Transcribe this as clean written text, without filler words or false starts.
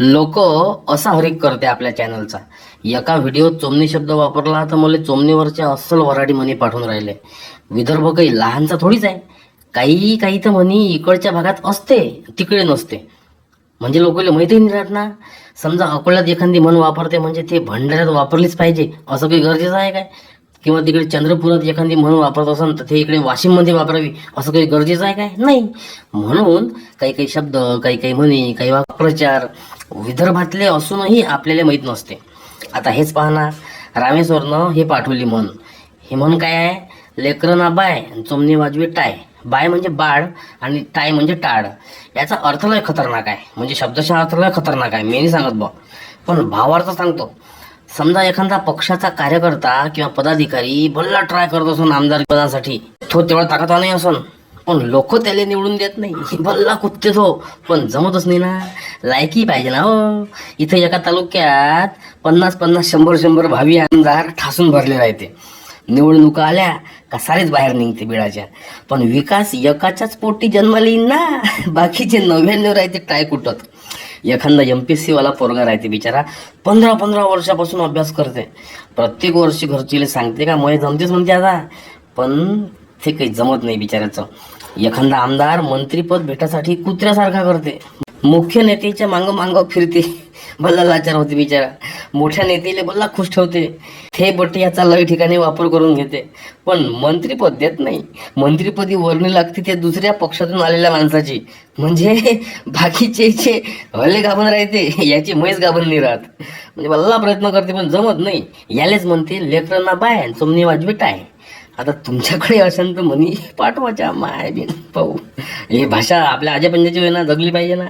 लोक असा हरिक करते आपल्या चॅनलचा. एका व्हिडिओत चोमनी शब्द वापरला तर मला चोमनीवरच्या अस्सल वराडी म्हणी पाठवून राहिले. विदर्भ काही लहानचा थोडीच आहे. काही काही तर म्हणी इकडच्या भागात असते, तिकडे नसते. म्हणजे लोकांना माहिती नाही राहत ना. समजा अकोल्यात एखादी म्हण वापरते म्हणजे ते भंडाऱ्यात वापरलीच पाहिजे असं काही गरजेचं आहे काय? किंवा तिकडे चंद्रपुरात एखादी म्हण वापरत असेल तर ते इकडे वाशिममध्ये वापरावी असं काही गरजेचं आहे काय? नाही. म्हणून काही काही शब्द, काही काही म्हणी, काही वाक्प्रचार विदर्भातले असूनही आपल्याला माहीत नसते. आता हेच पहा ना, रामेश्वरनं हे पाठवली म्हण. हे म्हण काय आहे? लेकरं ना बाय, चोमनी वाजवी टाय. बाय म्हणजे बाळ आणि टाय म्हणजे टाळ. याचा अर्थ लय खतरनाक आहे. म्हणजे शब्दशः अर्थ लय खतरनाक आहे, मी नाही सांगत बा, पण भावार्थ सांगतो. समजा एखादा पक्षाचा कार्यकर्ता किंवा पदाधिकारी भल्ला ट्राय करत असून आमदार पदासाठी, तो तेवढा ताकदवान नाही असून, पण लोक त्याला निवडून देत नाही. भल्ला कुत्ते तो, पण जमतच नाही ना. लायकी पाहिजे ना हो. इथे एका तालुक्यात 50-50, 100-100 भावी आमदार ठासून भरले राहते. निवडणुका आल्या का सारेच बाहेर निघते बिळाच्या. पण विकास एकाच्याच पोटी जन्माला येईन ना. बाकीचे 99 राहते ट्राय कुटत. एखादा MPSC वाला पोरगा राहते बिचारा, 15-15 वर्षापासून अभ्यास करते. प्रत्येक वर्षी घरचीले सांगते का मय जमतेच म्हणते आता, पण ते काही जमत नाही बिचाराचं. एखादा आमदार मंत्रीपद भेटासाठी कुत्र्यासारखा करते. मुख्य नेत्याच्या मांग मांग फिरते. भल्ला लाचार होते बिचारा. मोठ्या नेत्याला भल्ला खुश ठेवते. ते बट्टी याचा लय ठिकाणी वापर करून घेते, पण मंत्रीपद देत नाही. मंत्रीपदी वर्णी लागते त्या दुसऱ्या पक्षातून आलेल्या माणसाची. म्हणजे बाकीचे भले गाभण राहते, याची म्हैस गाभण नाही राहत. म्हणजे भल्ला प्रयत्न करते पण जमत नाही. यालेच म्हणते लेकरांना बाय, चोमनी वाजवी टाय. आता तुमच्याकडे असेल तर म्हणी पाठवायच्या माय बिन पाहू. ही भाषा आपल्या आज्या पंजाची ना जगली पाहिजे ना.